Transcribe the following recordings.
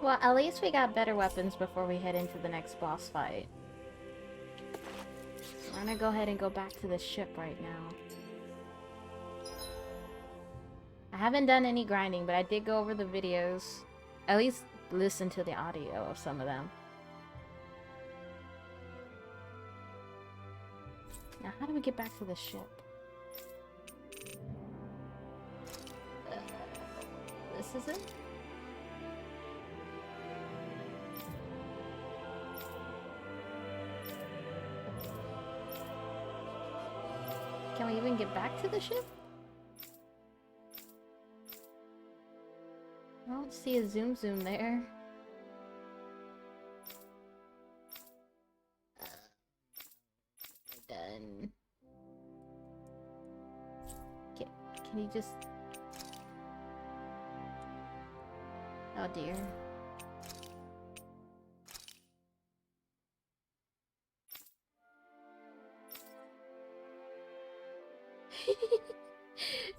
Well, at least we got better weapons before we head into the next boss fight. We're gonna go ahead and go back to the ship right now. I haven't done any grinding, but I did go over the videos. At least listen to the audio of some of them. Now, how do we get back to the ship? This is it? Can we even get back to the ship? I don't see a zoom there. Done. Can you just... Oh dear.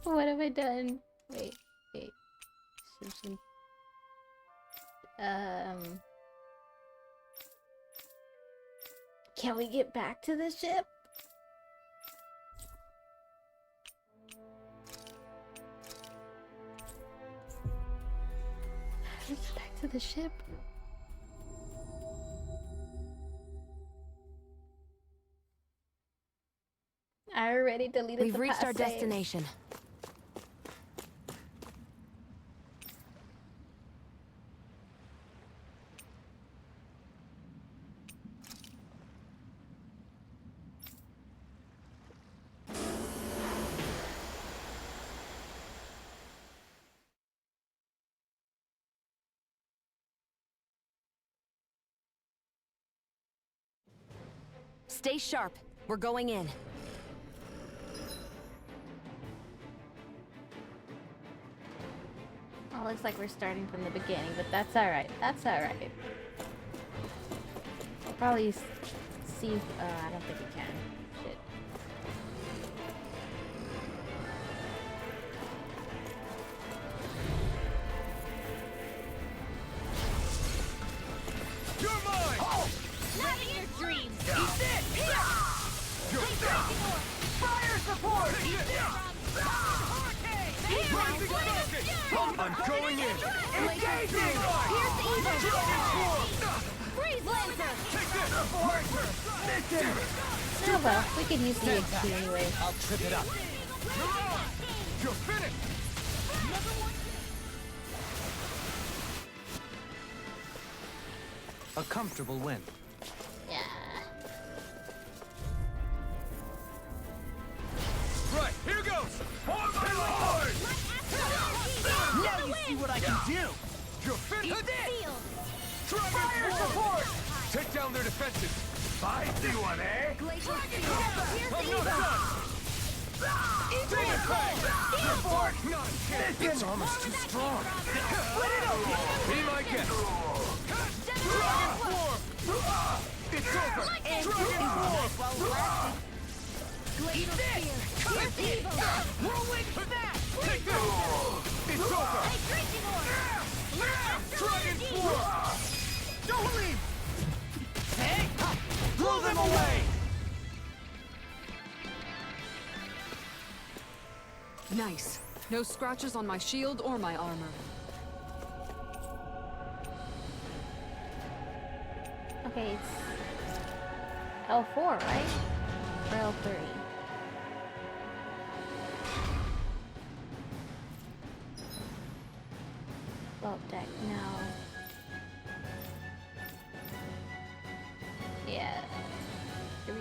What have I done? Wait. Can we get back to the ship? Let's get back to the ship. I already deleted the We've reached our save. destination. Stay sharp. We're going in. Oh, looks like we're starting from the beginning, but that's alright. That's alright. We'll probably see... I don't think we can. Shit. You're mine! Oh! Not in your dreams! Eat it! You're fire support! Eat it! Rising rocket! I'm going in! Engaging! Here's evil! Dragon Freeze laser! Take this! Listen! Oh well, we could use the XP anyway. I'll trip it up. You're finished! A comfortable win. Yeah. Right, here goes! On my lord! Now you see what I can do! You're finished! Dragon support! Take down their defenses! I see one, eh? I'm not done! Take it back! Support! It's almost too strong! Be my guest! Dragon form! It's over! Dragon form! Eat this! Cut it! Whirlwind snap! Take this! It's over! Dragon form! Don't leave! Hey! Blow them away! Nice. No scratches on my shield or my armor. Okay, it's L4, right? Or L3? Well, deck, no. Yeah. 3.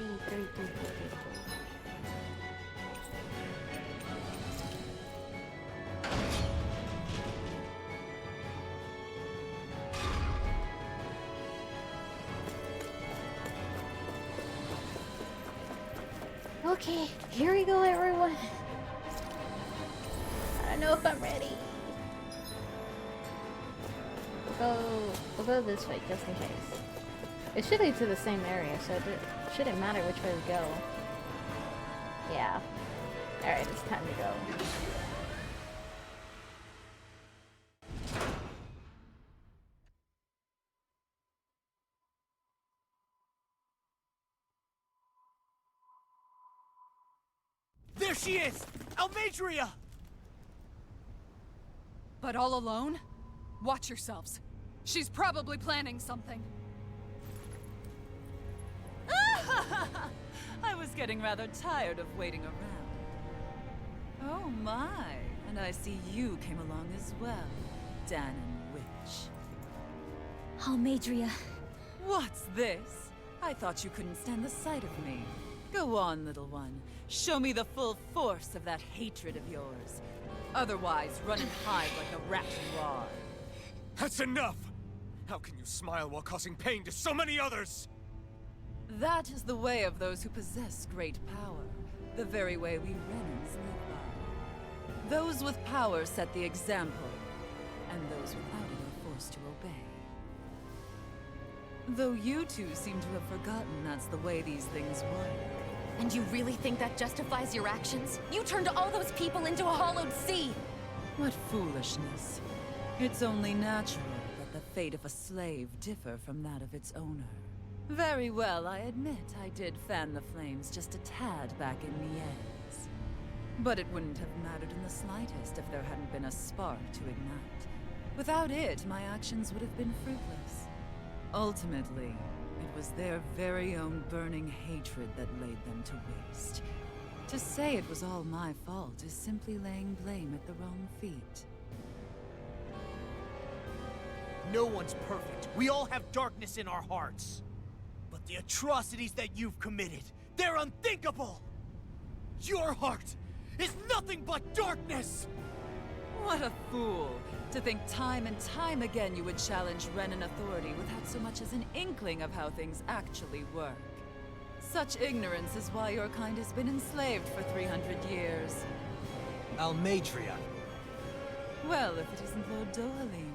Okay, here we go, everyone. I don't know if I'm ready. We'll go this way just in case. It should lead to the same area, so it shouldn't matter which way we go. Yeah. Alright, it's time to go. There she is! Almadria! But all alone? Watch yourselves. She's probably planning something. I was getting rather tired of waiting around. Oh my, and I see you came along as well, Danon Witch. Almadria. What's this? I thought you couldn't stand the sight of me. Go on, little one. Show me the full force of that hatred of yours. Otherwise, run and hide like a rat you are. That's enough! How can you smile while causing pain to so many others? That is the way of those who possess great power. The very way we Renans live by. Those with power set the example, and those without it are forced to obey. Though you two seem to have forgotten that's the way these things work. And you really think that justifies your actions? You turned all those people into a hollowed sea! What foolishness. It's only natural that the fate of a slave differ from that of its owner. Very well, I admit I did fan the flames just a tad back in Mies. But it wouldn't have mattered in the slightest if there hadn't been a spark to ignite. Without it, my actions would have been fruitless. Ultimately, it was their very own burning hatred that laid them to waste. To say it was all my fault is simply laying blame at the wrong feet. No one's perfect. We all have darkness in our hearts. But the atrocities that you've committed, they're unthinkable! Your heart is nothing but darkness! What a fool! To think time and time again you would challenge Renan authority without so much as an inkling of how things actually work. Such ignorance is why your kind has been enslaved for 300 years. Almadria. Well, if it isn't Lord Dohalim.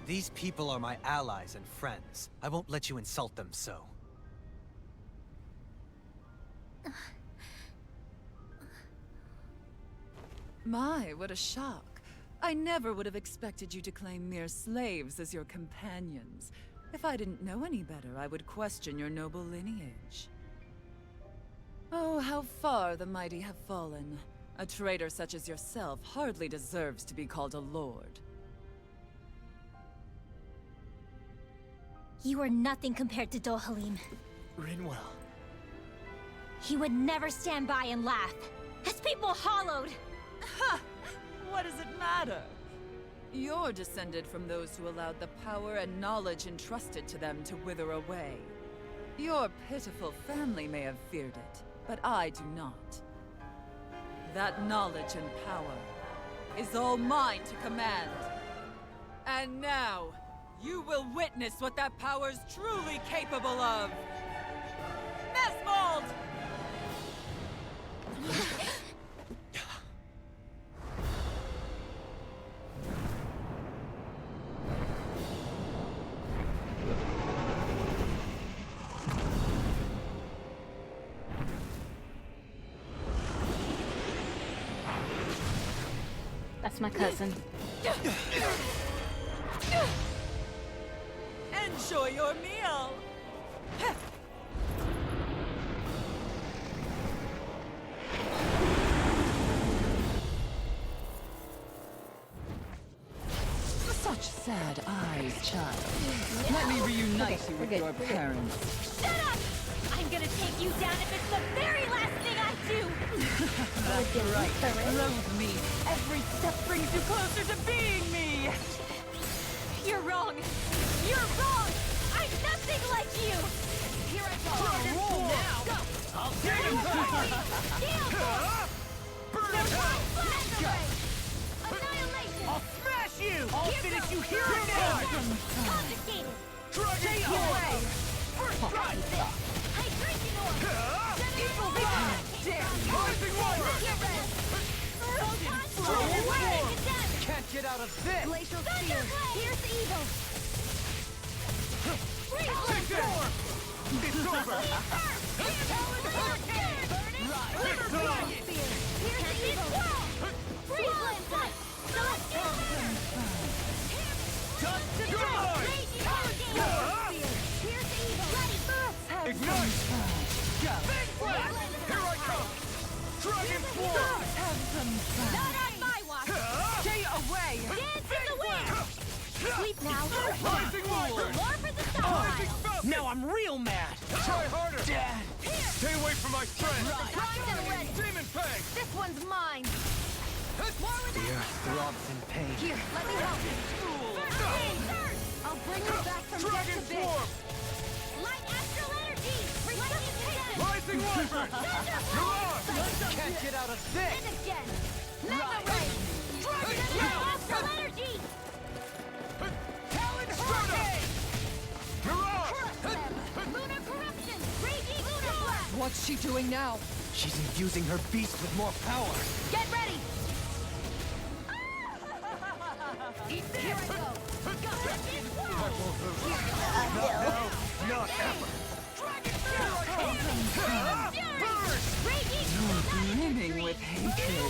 These people are my allies and friends. I won't let you insult them so. My, what a shock. I never would have expected you to claim mere slaves as your companions. If I didn't know any better, I would question your noble lineage. Oh, how far the mighty have fallen. A traitor such as yourself hardly deserves to be called a lord. You are nothing compared to Dohalim. Rinwell. He would never stand by and laugh. His people hollowed! Ha! What does it matter? You're descended from those who allowed the power and knowledge entrusted to them to wither away. Your pitiful family may have feared it, but I do not. That knowledge and power is all mine to command. And now, you will witness what that power's truly capable of! Nesmold! That's my cousin. Enjoy your meal! Such sad eyes, child. Let me reunite you with your parents. Shut up! I'm gonna take you down if it's the very last thing I do! That's right. Loathe me. Every step brings you closer to being me! You're wrong! You're wrong! I'm nothing like you! Here I go! Roll now! Go! I'll take him back! Burn in hell! Annihilation! I'll smash you! I'll Here finish goes. you here and now! Confiscated! Dragon away! First strike! Hydration orb! Eagle Vision! Rising water! Get ready! Dragon Away! form! Can't get out of this! Glacial Spear! Here's evil! Take this! It's over! Talon Hurricane! River Dragon! Here's evil! Freeze Foot! Celestial Mirror! Dust to die! Here's evil! Ready! Ignite! Big Blast! Here I come! Dragon Swarm! Not on my watch! Stay away! Dance in the wind! Sleep now! Rising Wiper! More for the Rising stockpile! Falcon! Now I'm real mad! Try harder! Dad! Stay away from my friend! Primed and ready! Demon Fang! This one's mine! More with The earth throbs in pain. Here, let me help you. First aid! I'll bring you back from Dragon death to bit. Swarm! Light astral energy! Resuscitation! Rising Wyvern! You're on! Can't get out of this! And again! Mega ray! Dragon Light astral energy! Talon Hurricane! You're on! Crush them! Lunar corruption! Raging lunar blast! What's she doing now? She's infusing her beast with more power. Get ready! Here I go! Not ever! Raging Brimming with hatred.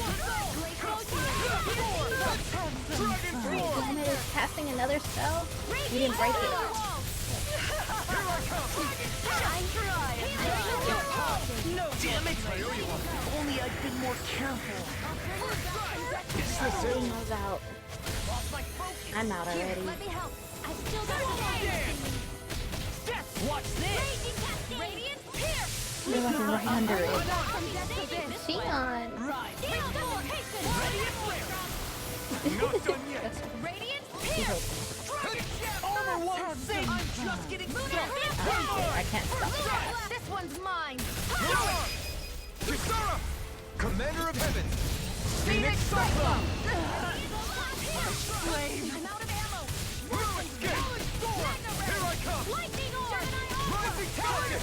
Dragon Swarm! Damn it, is casting another spell? You didn't break it. No, damn it! If only I'd been more careful. Is this He it? knows out. I'm out already. Let me help. I still got the Watch this! Radiant pierce! You're like right under it. From death to bit. Shion! Right! Resuscitation! Not done yet! Radiant pierce! Armor won't save! I'm just getting started! I can't stop it. This one's mine! You're on! Kisara! Commander of Heaven! Phoenix Cyclone! Slave! I'm out of ammo! Ruin's Gate! Here I come! Lightning orb! Rising Talon!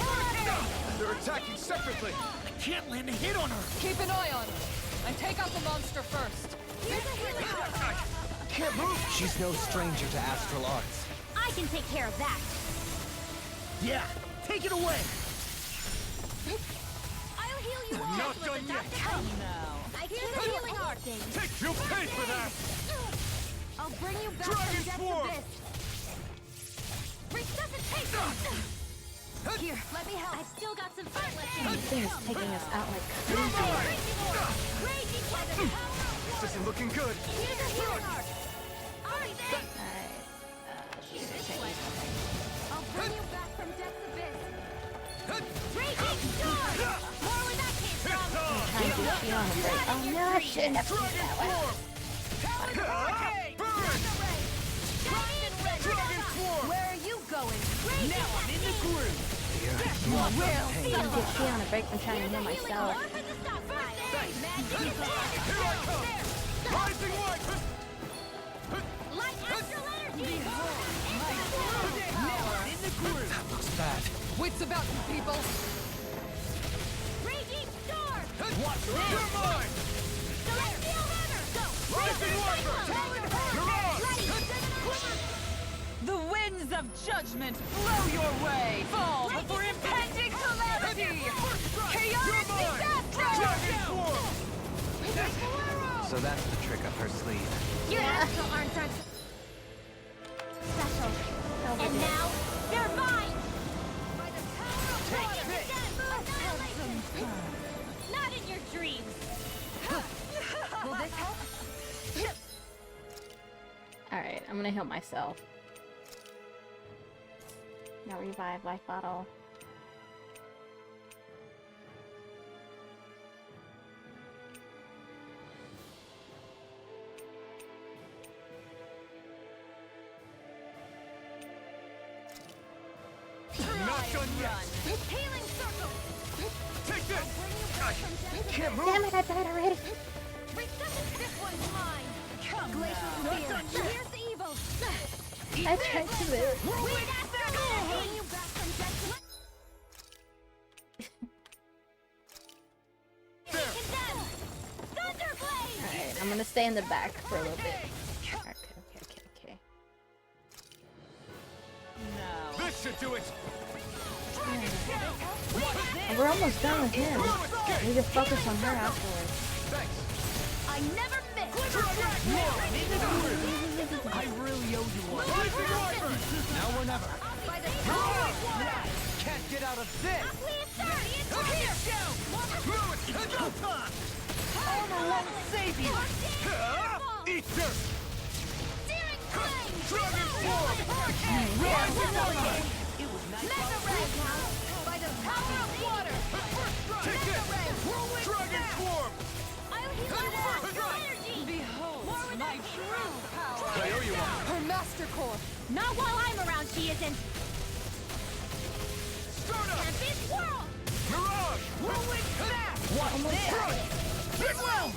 They're attacking separately! I can't land a hit on her! Keep an eye on her. And take out the monster first. Here's a healing heart! Can't move! She's no stranger to astral arts. I can take care of that! Yeah, take it away! I'll heal you all! Not done yet! Come now! Here's a healing heart! You'll pay for that! I'll bring you back Dragon from death Swarm! to this! Resuscitation! Here, let me help. I've still got some fight left in me. This thing is taking us out like You're crazy. mine! Raging by the power of This isn't looking good! Here's a healing heart! Alright then! Alright. I'll bring you back from death's abyss! Raging storm! More where that came from! Trying to get Shion to break. Oh no, I shouldn't have put it that way. Burn! Dragon Swarm! Where are you going? Now I'm in the groove! The earth throbs in pain. Trying to get Shion to break from trying to heal myself. Here I come! Rising Wiper! Light astral energy! Now I'm in the groove! That looks bad. Wits about you, people. Raging storm! Watch this! You're mine! Celestial runner! Go! Rising Wiper! You're on! The winds of judgment blow your way! Fall before impending calamity! Chaotic disaster! Dragon Swarm! So that's the trick up her sleeve. Your astral arms aren't special. And now, they're mine! By the power of annihilation! Not in your dreams! Will this help? Alright, I'm gonna heal myself. Now revive life bottle. Not done yet! Healing circle! Take this! Can't move! Damn it, I died already! This one's mine! Come Glacial spear! Here's the evil! I tried to live. Whirlwind astral! Bring you back from death to Thunderblade! Alright, I'm gonna stay in the back for a little bit. Okay. Now, This should do it! And we're almost done with him. We need to focus on her afterwards. Thanks! I never miss! I really owe you one. Rising Wiper! Now or never. By the power of water! can't get out of this! Armor won't save you! Eat dirt! Dragon form! It was nice. By the power of water! Take this! Dragon form! I'll heal you up! Energy! Behold my true power! I owe you one. Her master core. Not while I'm around, she isn't! Stardust! Tempest Whirl! Mirage! Whirlwind snap! Watch this! Big well!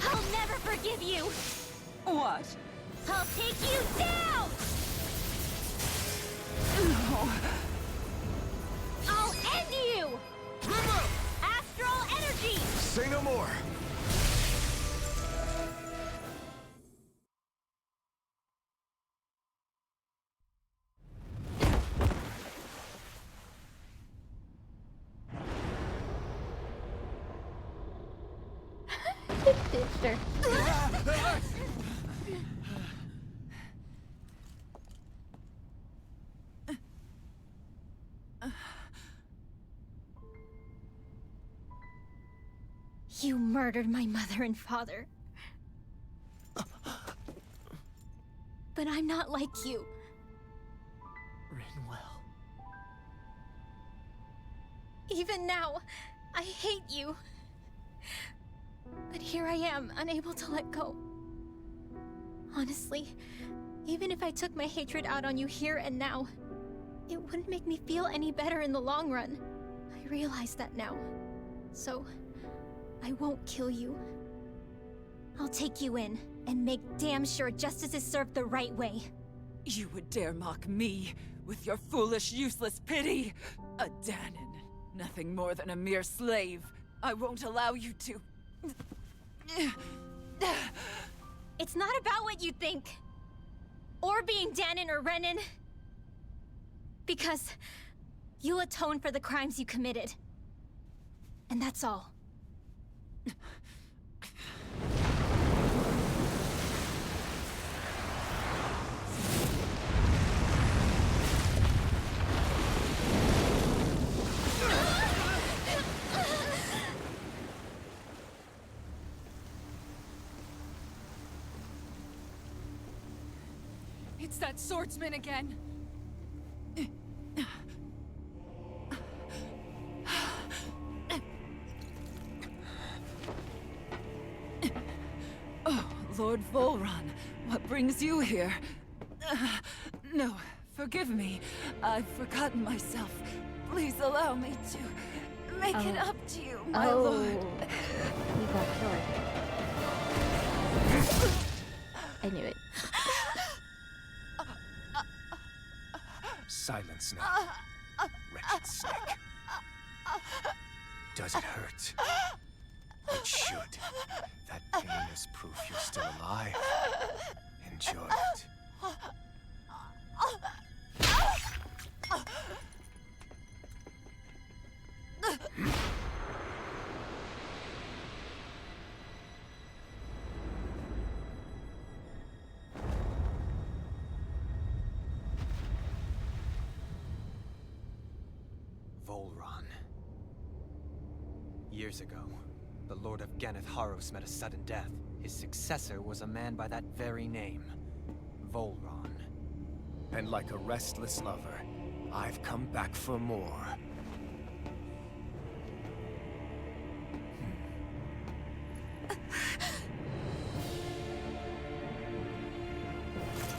I'll never forgive you! What? I'll take you down! I'll end you! Remote! Astral energy! Say no more! Ditched her. You murdered my mother and father. But I'm not like you. Rinwell. Even now, I hate you. But here I am, unable to let go. Honestly, even if I took my hatred out on you here and now, it wouldn't make me feel any better in the long run. I realize that now. So, I won't kill you. I'll take you in and make damn sure justice is served the right way. You would dare mock me with your foolish, useless pity? A Danon, nothing more than a mere slave. I won't allow you to... It's not about what you think. Or being Danon or Renan. Because you'll atone for the crimes you committed. And that's all. It's that swordsman again. Oh, Lord Volron, what brings you here? No, forgive me. I've forgotten myself. Please allow me to make it up to you, my lord. You got killed. I knew it. Silence now, wretched snake. Does it hurt? It should. That pain is proof you're still alive. Enjoy it. Volron. Years ago, the Lord of Ganeth Haros met a sudden death. His successor was a man by that very name, Volron. And like a restless lover, I've come back for more.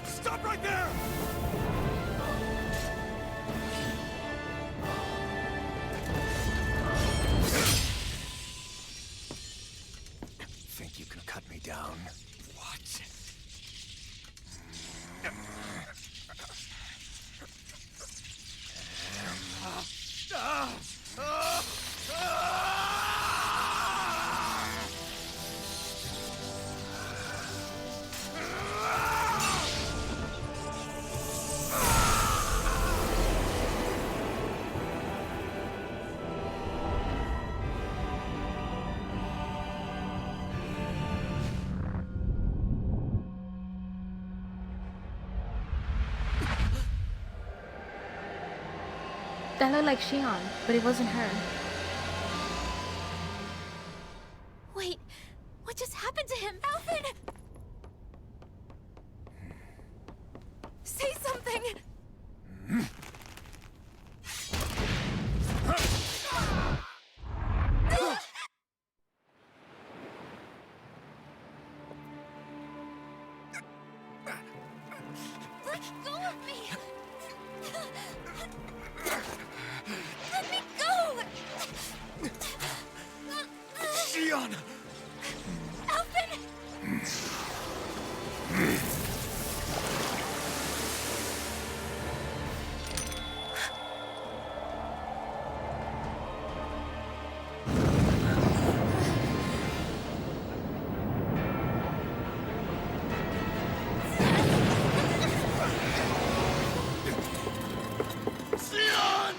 Stop right there! Think you can cut me down? What? That looked like Shion, but it wasn't her. Wait, what just happened to him? Alvin! Say something! Let go of me! Let me go! Shion! Alvin! Shion!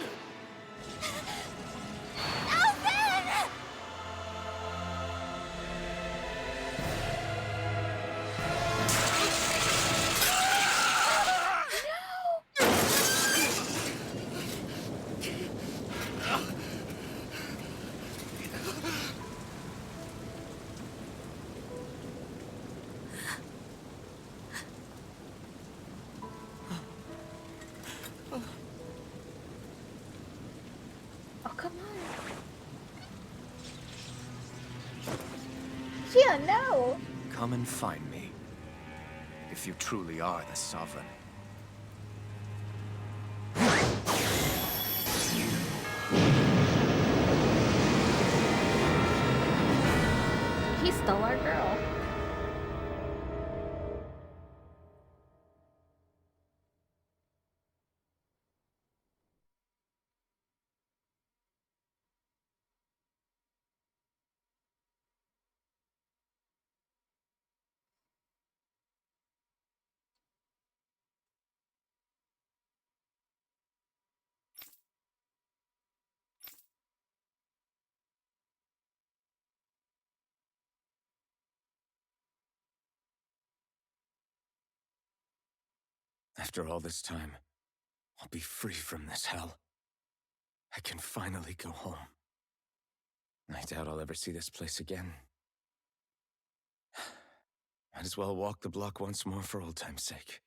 Alvin! Oh, come on. Shion, no! Come and find me. If you truly are the Sovereign. He stole our girl. After all this time, I'll be free from this hell. I can finally go home. I doubt I'll ever see this place again. Might as well walk the block once more for old time's sake.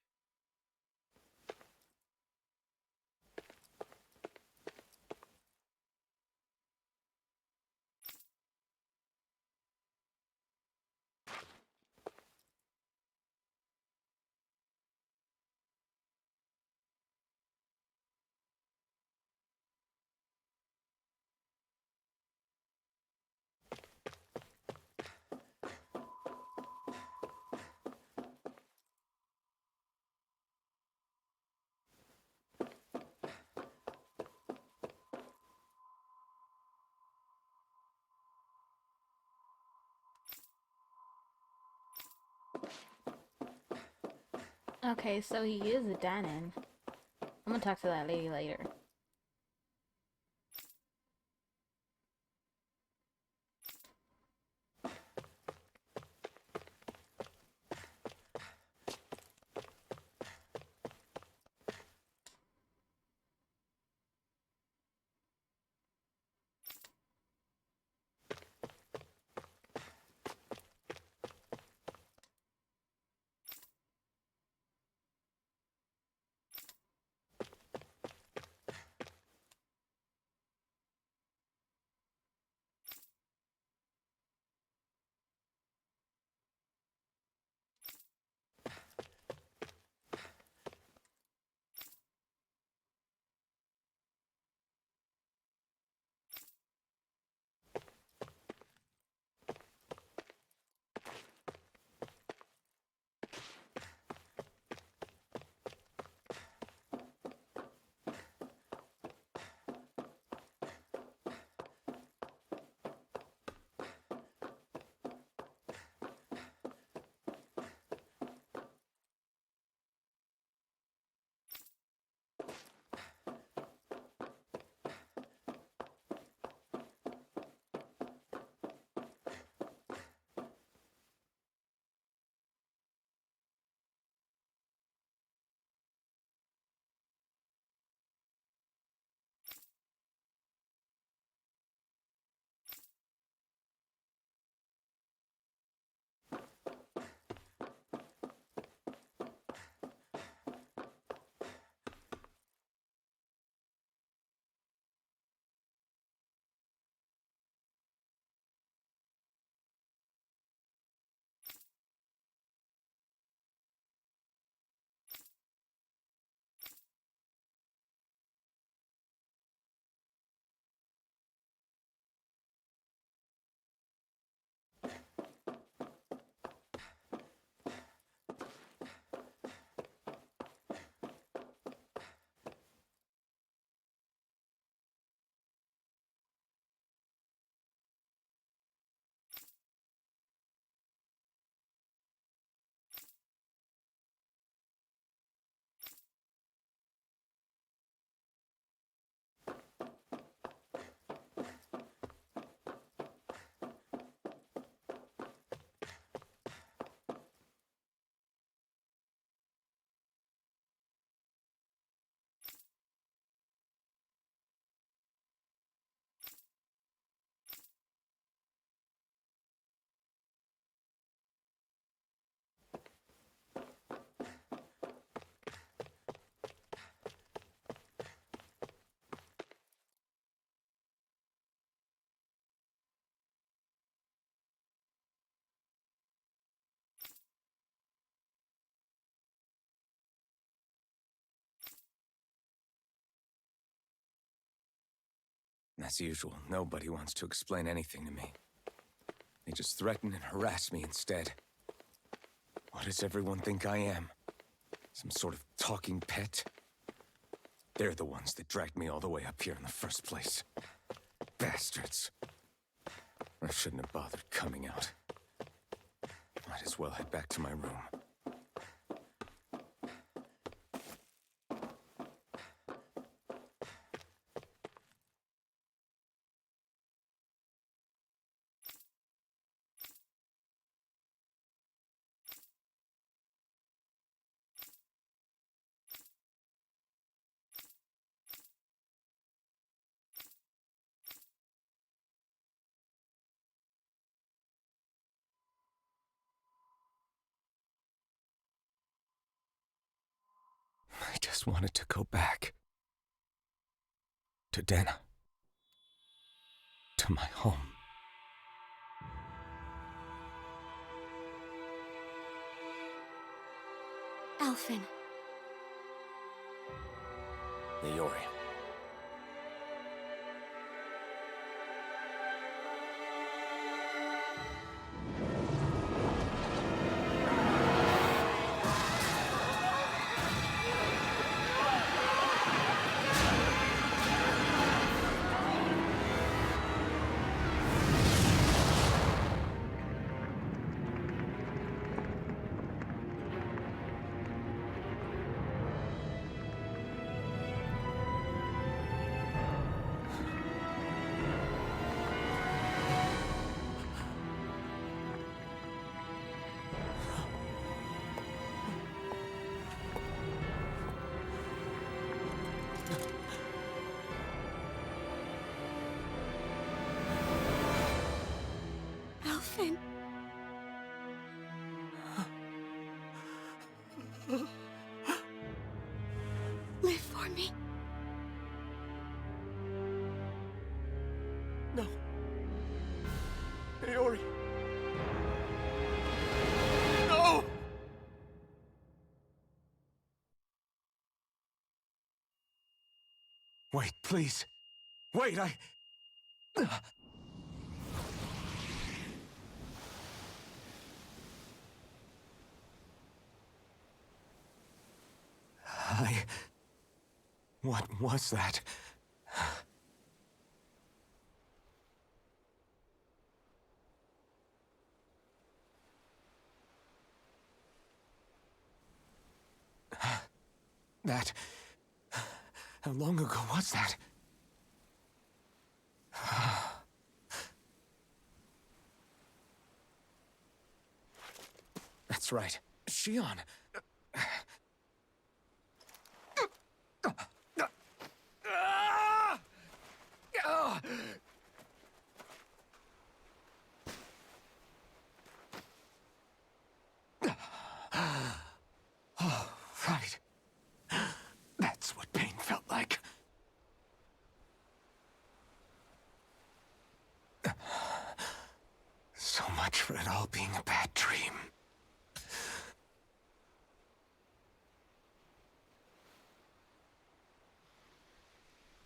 Okay, so he is a Danon. I'm gonna talk to that lady later. As usual, nobody wants to explain anything to me. They just threaten and harass me instead. What does everyone think I am? Some sort of talking pet? They're the ones that dragged me all the way up here in the first place. Bastards. I shouldn't have bothered coming out. Might as well head back to my room. I just wanted to go back. To Dana. To my home. Alphen. Iori. Alphen. Live for me. No. Iori. No! Wait, please. Wait, I... What was that? That... How long ago was that? That's right. Shion. Oh, right. That's what pain felt like. So much for it all being a bad dream.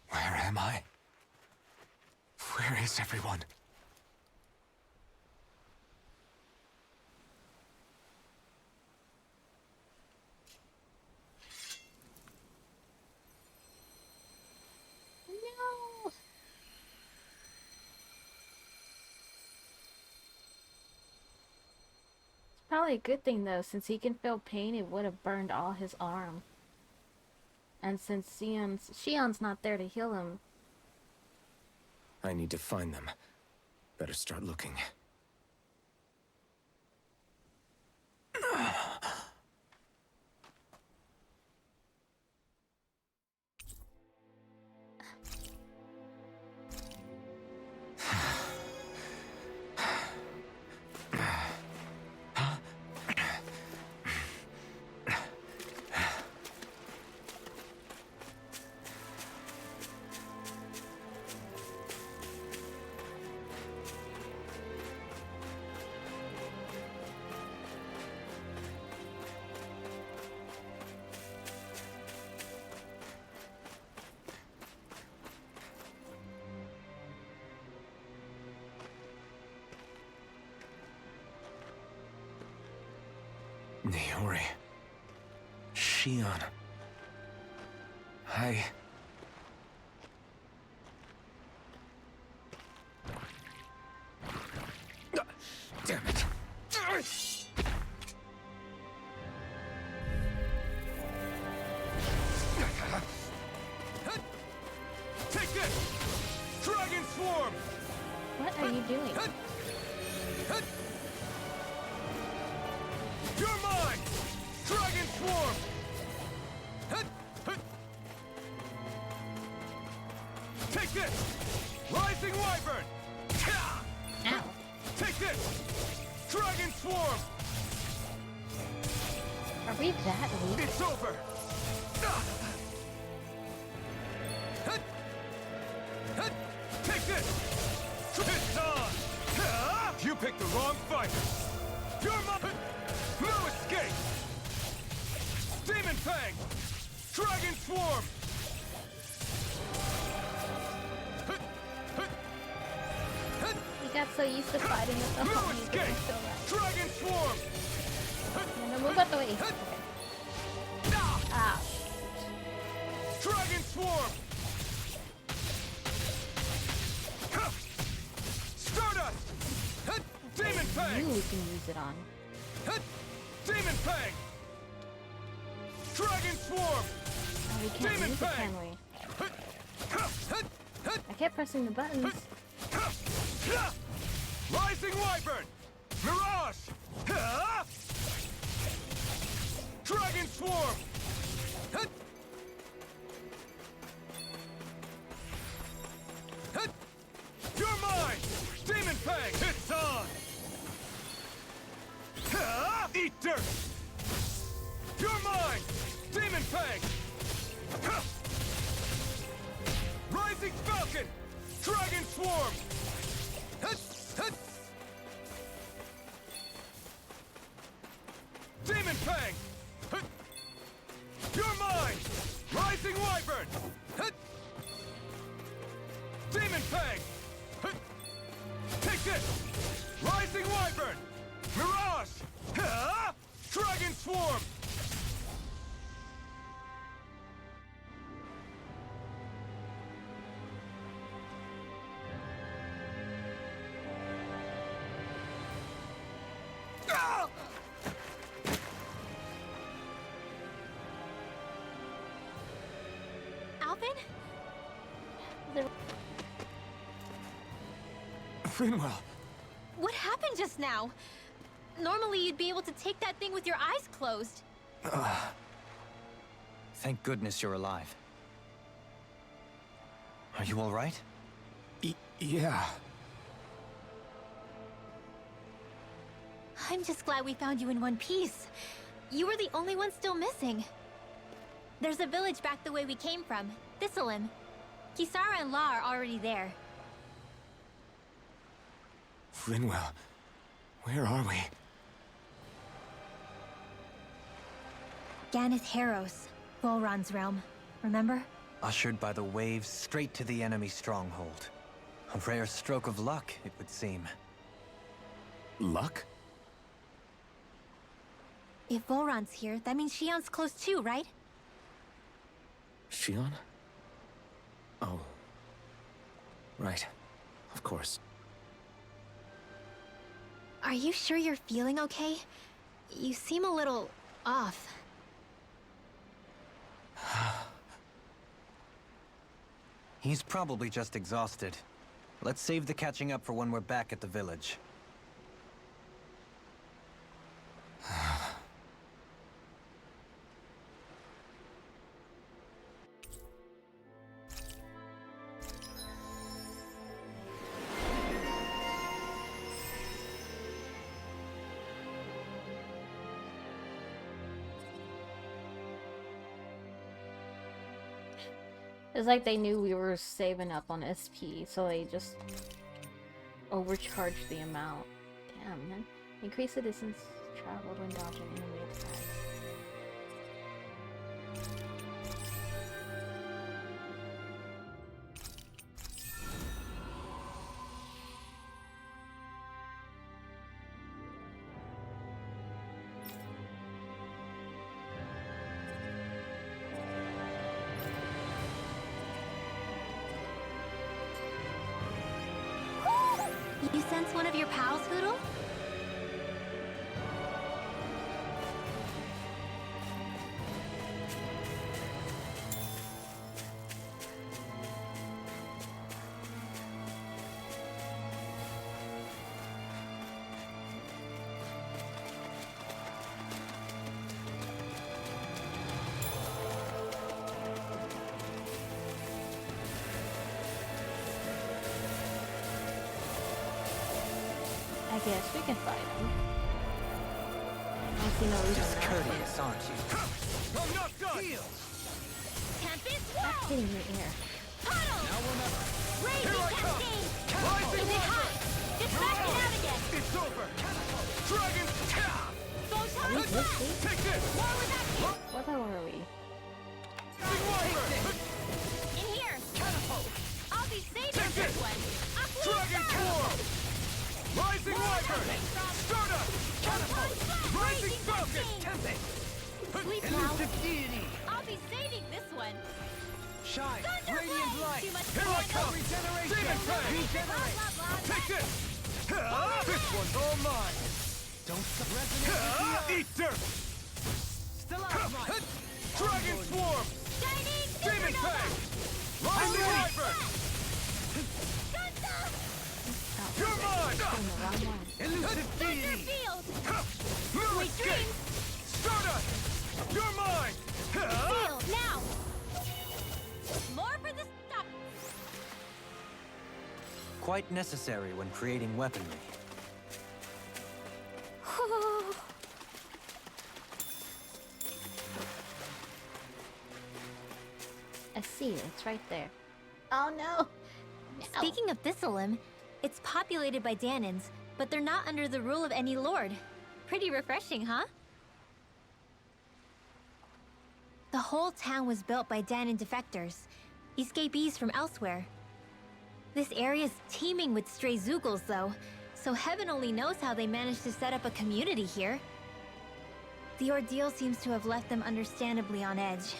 Where am I? Where is everyone? No! It's probably a good thing though, since he can feel pain, it would have burned all his arm. And since Shion's not there to heal him. I need to find them. Better start looking. Naori. Shion. Damn it. Take this! Dragon Swarm! What are you doing? You're mine! Dragon Swarm! Take this! Rising Wyvern! Ow. Take this! Dragon Swarm! Are we that weak? It's over! Take this! It's on! You picked the wrong fighter! You're mine! No escape! Demon Fang! Dragon Swarm! We got so used to fighting with the No homies. escape! Dragon Swarm! No, move out the way. Okay. Ah. Dragon Swarm! Stardust! Demon Fang! You we can use it on. Demon Fang! Dragon Swarm! Oh, we can't Demon use it, Fang! can we? I kept pressing the buttons. Rising Wyvern! Mirage! Dragon Swarm! You're mine! Demon Fang! It's on! Eat dirt! You're mine! Demon Fang! Rising Falcon! Dragon Swarm! Demon Fang! You're mine! Rising Wyvern! Demon Fang! Take this! Rising Wyvern! Mirage! Dragon Swarm! Alvin? Finwell. What happened just now? Normally you'd be able to take that thing with your eyes closed. Thank goodness you're alive. Are you all right? Yeah. I'm just glad we found you in one piece. You were the only one still missing. There's a village back the way we came from, Thistleim. Kisara and La are already there. Finwell. Where are we? Ganeth Harros, Volron's realm. Remember? Ushered by the waves straight to the enemy stronghold. A rare stroke of luck, it would seem. Luck? If Volron's here, that means Shion's close too, right? Shion? Oh. Right. Of course. Are you sure you're feeling okay? You seem a little off. He's probably just exhausted. Let's save the catching up for when we're back at the village. It's like they knew we were saving up on SP, so they just overcharged the amount. Damn, man. Increase the distance traveled when dodging enemy attacks. sense one of your pals, Hoodle? I guess we can fight him. I see no reason not to. Discourteous, aren't you? I'm not done! Tempest Stop hitting your ear. Puddle! Now or never. Raging Here I come! Cascade! Rising Is it Rider! hot? It's back and out again! It's over! Dragon! Photon Are we blast! good? Take this! War with action! What the were we? Rising Wyvern! In here! Catapult! I'll be saving Take this this! one! Dragon Swarm! Rising Wyvern! Stardust! Catapult! Rising Falcon! Tempest! Sleep now! Elusive deity! I'll be saving this one! Shine! Thunder Radiant Blade! light! Too much Here I come! Regeneration! Demon Fang! Regenerate! Blah, blah, blah, Take this! This one's all mine! Don't resonate with the Eat dirt! Stalagmite! Dragon Swarm! Shining Demon Supernova! Fang! Rising Wyvern! You're mine! I'm the wrong one. Elusive Thunder deity! Field! Lunar Sweet Escape! dreams! Stardust! You're mine! Field, now! More for the stuff! Quite necessary when creating weaponry. I see it. It's right there. Oh no! Speaking of Thistleum, it's populated by Danons, but they're not under the rule of any lord. Pretty refreshing, huh? The whole town was built by Danon defectors, escapees from elsewhere. This area's teeming with stray Zoogles, though, so heaven only knows how they managed to set up a community here. The ordeal seems to have left them understandably on edge.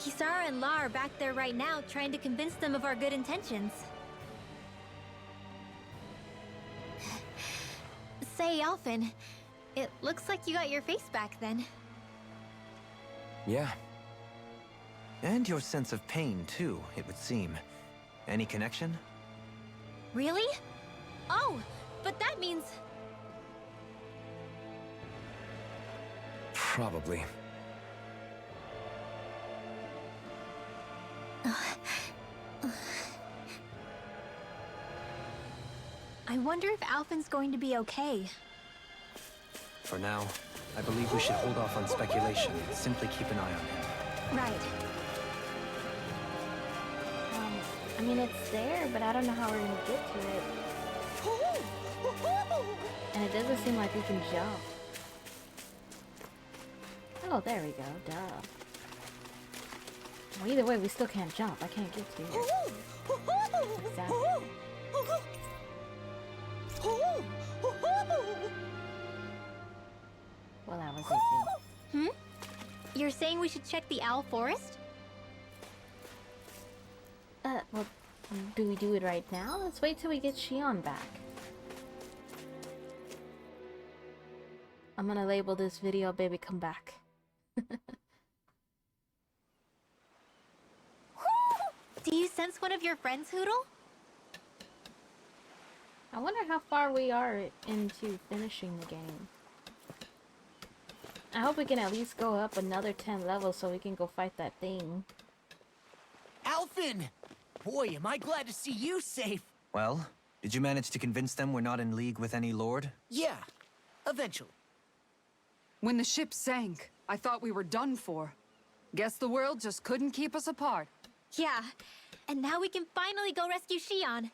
Kisara and La are back there right now, trying to convince them of our good intentions. Say, Alphen, it looks like you got your face back then. Yeah. And your sense of pain, too, it would seem. Any connection? Really? Oh, but that means... Probably. I wonder if Alphen's going to be okay. For now, I believe we should hold off on speculation and simply keep an eye on him. Right. I mean, it's there, but I don't know how we're gonna get to it. And it doesn't seem like we can jump. Oh, there we go. Duh. Well, either way, we still can't jump. I can't get to it. Exactly. Well, that was easy. Hmm? You're saying we should check the Owl Forest? Well, do we do it right now? Let's wait till we get Shion back. I'm gonna label this video "Baby Come Back." Do you sense one of your friends, Hoodle? I wonder how far we are into finishing the game. I hope we can at least go up another 10 levels so we can go fight that thing. Alphen! Boy, am I glad to see you safe! Well, did you manage to convince them we're not in league with any lord? Yeah, eventually. When the ship sank, I thought we were done for. Guess the world just couldn't keep us apart. Yeah, and now we can finally go rescue Shion.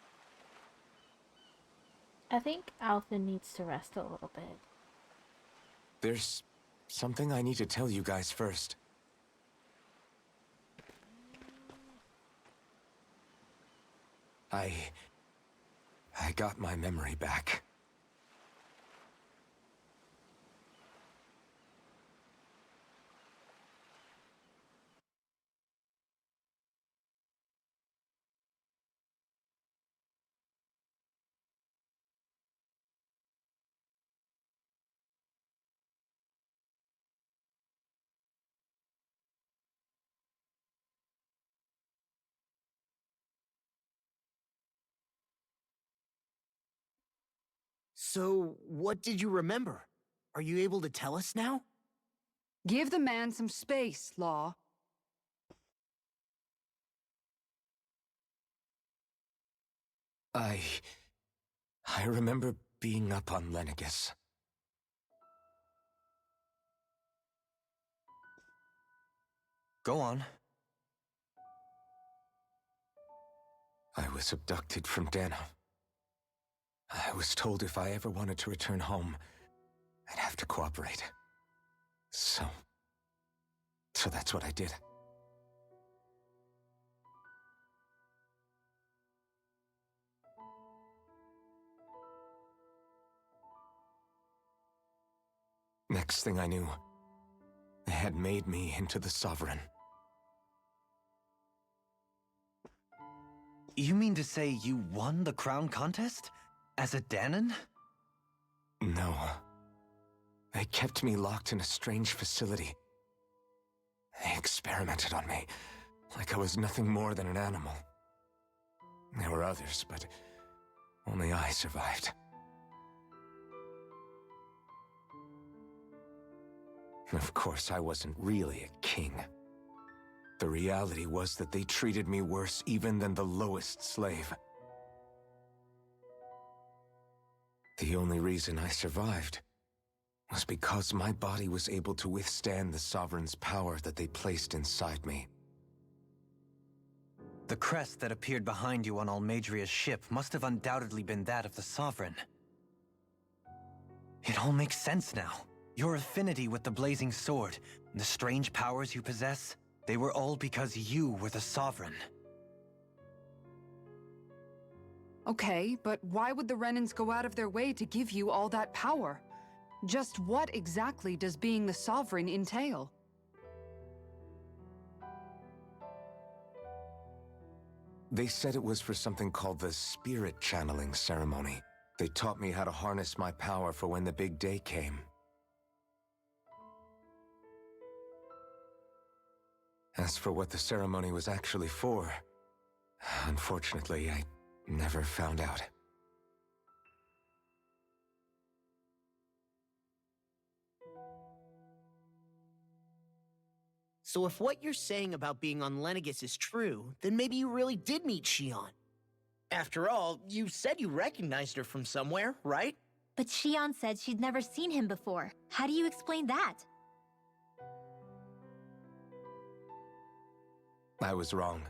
I think Alphen needs to rest a little bit. There's something I need to tell you guys first. I got my memory back. So, what did you remember? Are you able to tell us now? Give the man some space, Law. I remember being up on Lenegis. Go on. I was abducted from Dano. I was told if I ever wanted to return home, I'd have to cooperate. So that's what I did. Next thing I knew, they had made me into the Sovereign. You mean to say you won the crown contest? As a Danon? No. They kept me locked in a strange facility. They experimented on me, like I was nothing more than an animal. There were others, but only I survived. Of course, I wasn't really a king. The reality was that they treated me worse even than the lowest slave. The only reason I survived was because my body was able to withstand the Sovereign's power that they placed inside me. The crest that appeared behind you on Almadria's ship must have undoubtedly been that of the Sovereign. It all makes sense now. Your affinity with the Blazing Sword, and the strange powers you possess, they were all because you were the Sovereign. Okay, but why would the Renans go out of their way to give you all that power? Just what exactly does being the Sovereign entail? They said it was for something called the Spirit Channeling Ceremony. They taught me how to harness my power for when the big day came. As for what the ceremony was actually for, unfortunately, I never found out. So if what you're saying about being on Lenegis is true, then maybe you really did meet Xion. After all, you said you recognized her from somewhere, right? But Xion said she'd never seen him before. How do you explain that? I was wrong.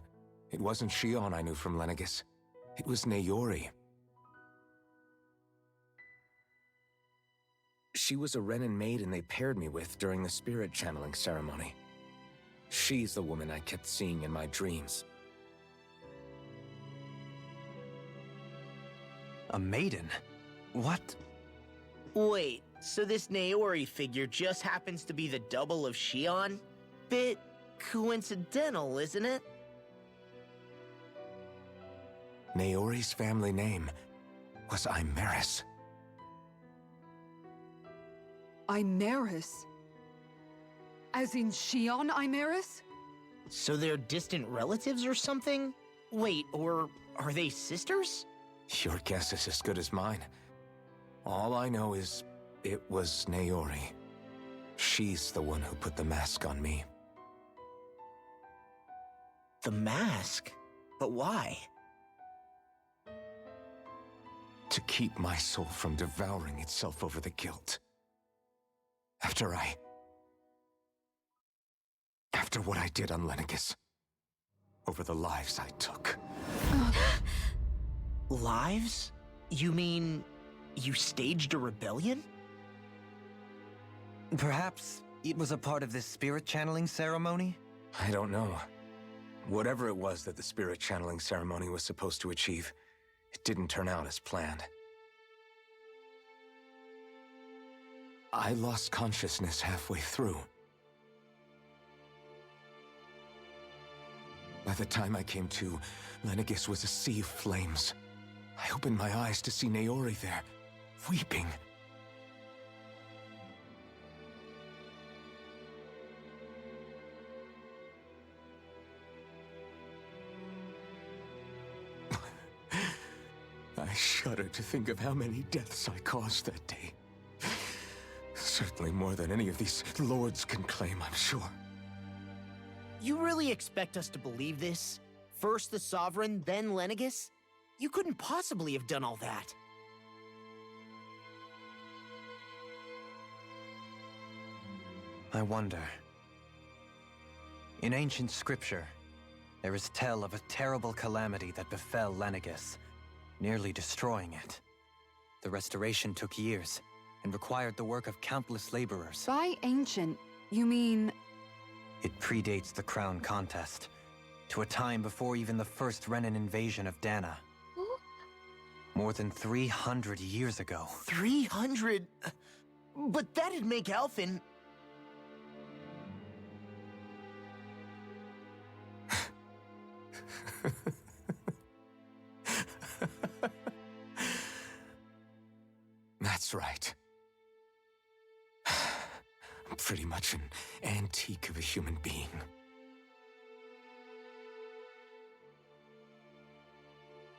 It wasn't Xion I knew from Lenegis. It was Naori. She was a Renan maiden they paired me with during the spirit channeling ceremony. She's the woman I kept seeing in my dreams. A maiden? What? Wait, so this Naori figure just happens to be the double of Xion? Bit coincidental, isn't it? Naori's family name was Imeris. Imeris? As in Xion Imeris? So they're distant relatives or something? Wait, or are they sisters? Your guess is as good as mine. All I know is it was Naori. She's the one who put the mask on me. The mask? But why? To keep my soul from devouring itself over the guilt. After what I did on Lenegis. Over the lives I took. Lives? You mean you staged a rebellion? Perhaps it was a part of this spirit channeling ceremony? I don't know. Whatever it was that the spirit channeling ceremony was supposed to achieve, it didn't turn out as planned. I lost consciousness halfway through. By the time I came to, Lenegis was a sea of flames. I opened my eyes to see Naori there, weeping. I shudder to think of how many deaths I caused that day. Certainly more than any of these lords can claim, I'm sure. You really expect us to believe this? First the Sovereign, then Lenegus? You couldn't possibly have done all that. I wonder. In ancient scripture, there is tale of a terrible calamity that befell Lenegus, nearly destroying it. The restoration took years, and required the work of countless laborers. By ancient, you mean... It predates the crown contest, to a time before even the first Renan invasion of Dana. More than 300 years ago. 300? But that'd make Alphen... That's right. I'm pretty much an antique of a human being.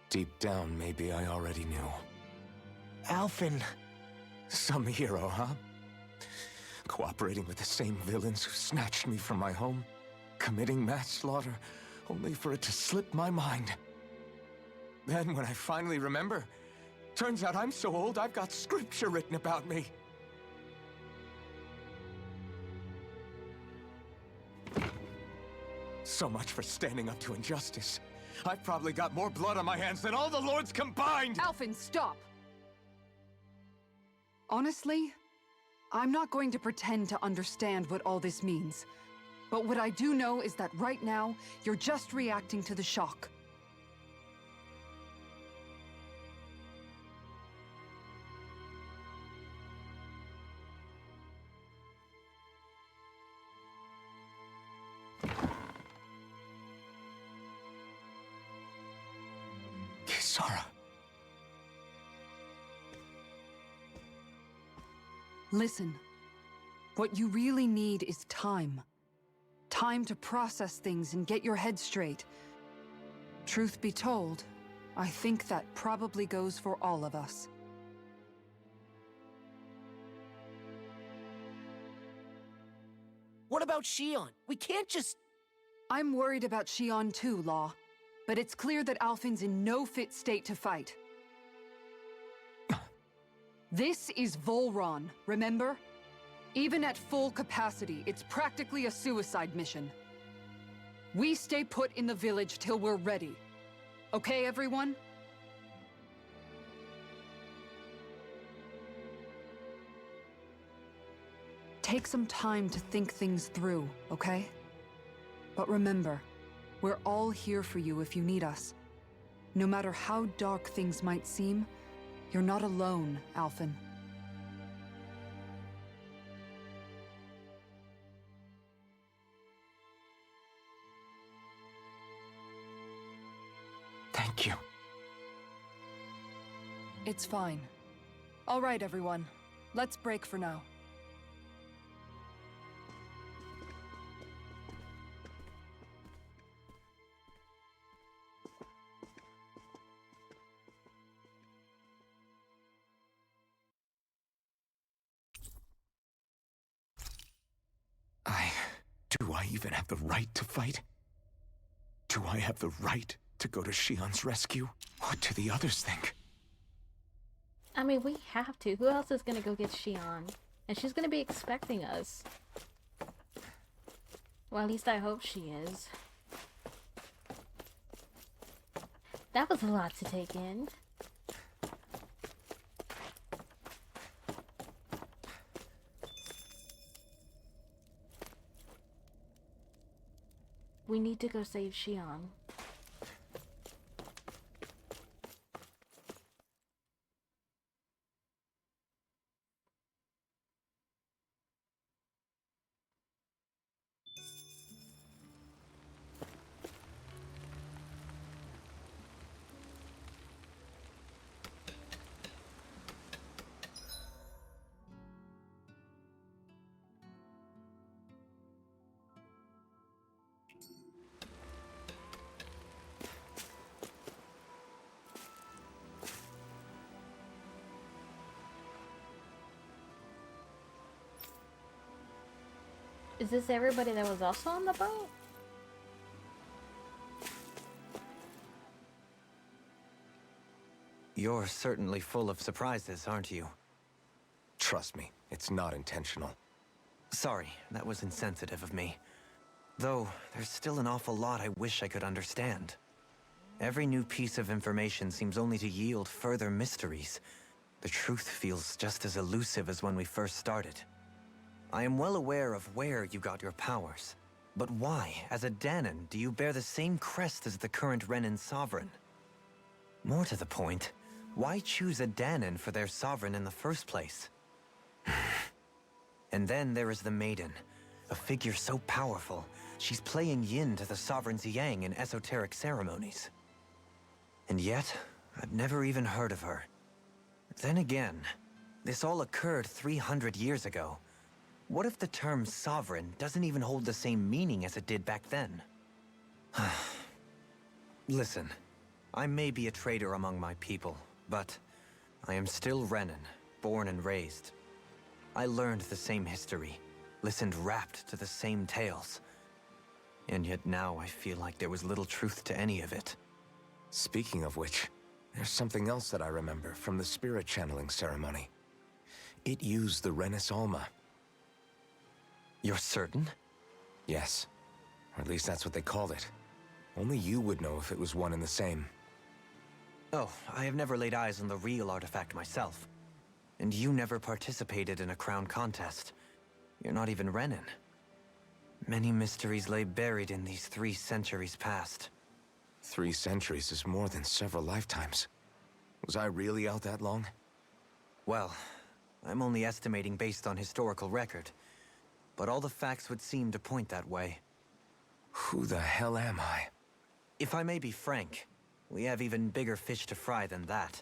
Deep down, maybe I already knew. Alphen... Some hero, huh? Cooperating with the same villains who snatched me from my home, committing mass slaughter, only for it to slip my mind. Then, when I finally remember, turns out I'm so old I've got scripture written about me. So much for standing up to injustice. I've probably got more blood on my hands than all the lords combined! Alphen, stop! Honestly, I'm not going to pretend to understand what all this means. But what I do know is that right now, you're just reacting to the shock. Kisara. Listen, what you really need is time. Time to process things and get your head straight. Truth be told, I think that probably goes for all of us. What about Shion? We can't just... I'm worried about Shion too, Law. But it's clear that Alphen's in no fit state to fight. This is Volron, remember? Even at full capacity, it's practically a suicide mission. We stay put in the village till we're ready. Okay, everyone? Take some time to think things through, okay? But remember, we're all here for you if you need us. No matter how dark things might seem, you're not alone, Alphen. Thank you. It's fine. All right, everyone. Let's break for now. Do I even have the right to fight? Do I have the right to go to Shion's rescue? What do the others think? I mean, we have to. Who else is gonna go get Shion? And she's gonna be expecting us. Well, at least I hope she is. That was a lot to take in. We need to go save Shion. Is this everybody that was also on the boat? You're certainly full of surprises, aren't you? Trust me, it's not intentional. Sorry, that was insensitive of me. Though, there's still an awful lot I wish I could understand. Every new piece of information seems only to yield further mysteries. The truth feels just as elusive as when we first started. I am well aware of where you got your powers. But why, as a Dahnan, do you bear the same crest as the current Renan sovereign? More to the point, why choose a Dahnan for their sovereign in the first place? And then there is the Maiden, a figure so powerful, she's playing yin to the sovereign's yang in esoteric ceremonies. And yet, I've never even heard of her. Then again, this all occurred 300 years ago. What if the term sovereign doesn't even hold the same meaning as it did back then? Listen, I may be a traitor among my people, but I am still Renan, born and raised. I learned the same history, listened rapt to the same tales. And yet now I feel like there was little truth to any of it. Speaking of which, there's something else that I remember from the spirit channeling ceremony. It used the Renis Alma. You're certain? Yes. Or at least that's what they called it. Only you would know if it was one and the same. Oh, I have never laid eyes on the real artifact myself. And you never participated in a crown contest. You're not even Renan. Many mysteries lay buried in these 3 centuries past. 3 centuries is more than several lifetimes. Was I really out that long? Well, I'm only estimating based on historical record. But all the facts would seem to point that way. Who the hell am I? If I may be frank, we have even bigger fish to fry than that.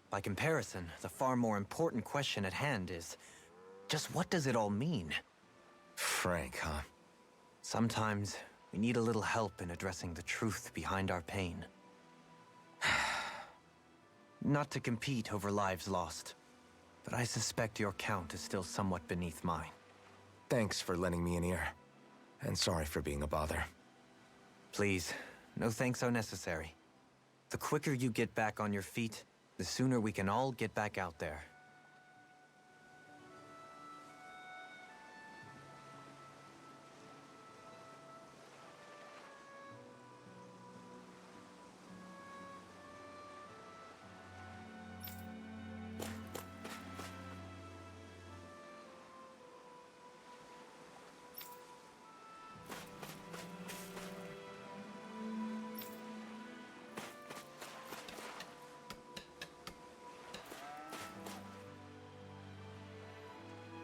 By comparison, the far more important question at hand is, just what does it all mean? Frank, huh? Sometimes, we need a little help in addressing the truth behind our pain. Not to compete over lives lost, but I suspect your count is still somewhat beneath mine. Thanks for lending me an ear. And sorry for being a bother. Please, no thanks are necessary. The quicker you get back on your feet, the sooner we can all get back out there.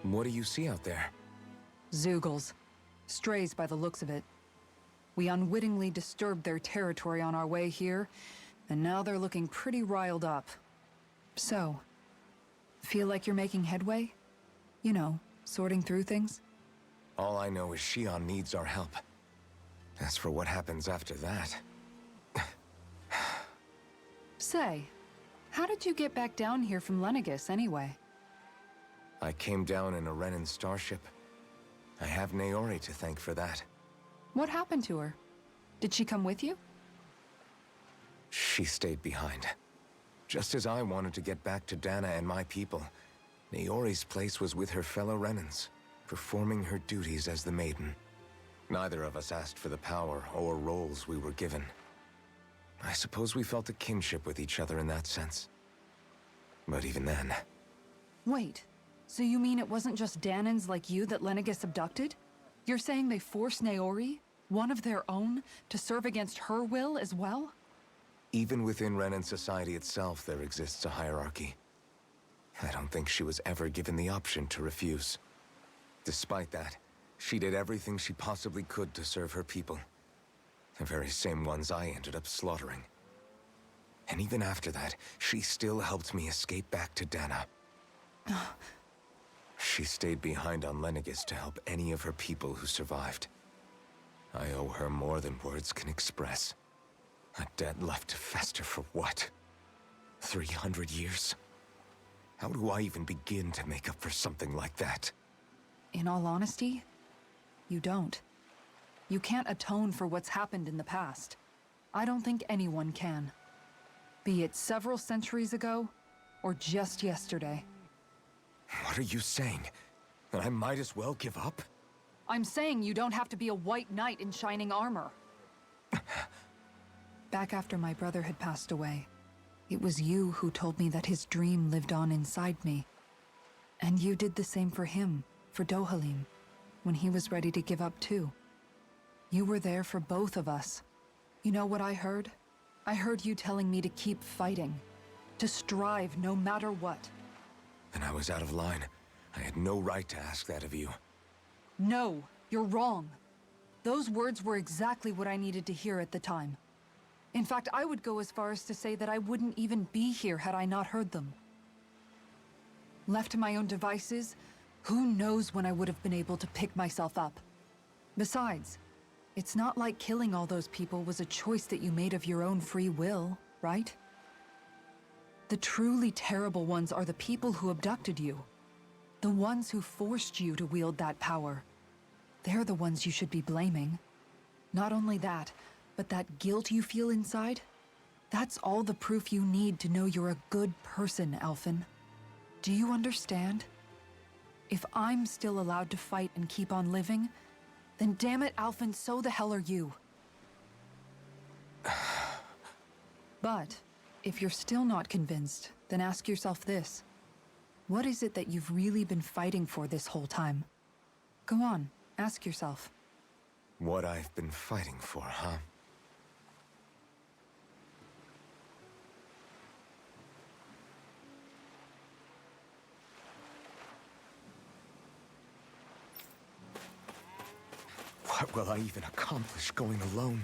What do you see out there? Zeugles. Strays by the looks of it. We unwittingly disturbed their territory on our way here, and now they're looking pretty riled up. So, feel like you're making headway? You know, sorting through things? All I know is Shion needs our help. As for what happens after that... Say, how did you get back down here from Lenegis anyway? I came down in a Renan starship. I have Naori to thank for that. What happened to her? Did she come with you? She stayed behind. Just as I wanted to get back to Dana and my people, Naori's place was with her fellow Renans, performing her duties as the Maiden. Neither of us asked for the power or roles we were given. I suppose we felt a kinship with each other in that sense. But even then... Wait, so you mean it wasn't just Danans like you that Lenegis abducted? You're saying they forced Naori, one of their own, to serve against her will as well? Even within Renan society itself, there exists a hierarchy. I don't think she was ever given the option to refuse. Despite that, she did everything she possibly could to serve her people. The very same ones I ended up slaughtering. And even after that, she still helped me escape back to Dana. She stayed behind on Lenegis to help any of her people who survived. I owe her more than words can express. A debt left to fester for what? 300 years? How do I even begin to make up for something like that? In all honesty, you don't. You can't atone for what's happened in the past. I don't think anyone can. Be it several centuries ago, or just yesterday. What are you saying? That I might as well give up? I'm saying you don't have to be a white knight in shining armor. Back after my brother had passed away, it was you who told me that his dream lived on inside me. And you did the same for him, for Dohalim, when he was ready to give up too. You were there for both of us. You know what I heard? I heard you telling me to keep fighting, to strive no matter what. Then I was out of line. I had no right to ask that of you. No, you're wrong. Those words were exactly what I needed to hear at the time. In fact, I would go as far as to say that I wouldn't even be here had I not heard them. Left to my own devices, who knows when I would have been able to pick myself up. Besides, it's not like killing all those people was a choice that you made of your own free will, right? The truly terrible ones are the people who abducted you. The ones who forced you to wield that power. They're the ones you should be blaming. Not only that, but that guilt you feel inside, that's all the proof you need to know you're a good person, Alphen. Do you understand? If I'm still allowed to fight and keep on living, then damn it, Alphen, so the hell are you. But, if you're still not convinced, then ask yourself this. What is it that you've really been fighting for this whole time? Go on, ask yourself. What I've been fighting for, huh? What will I even accomplish going alone?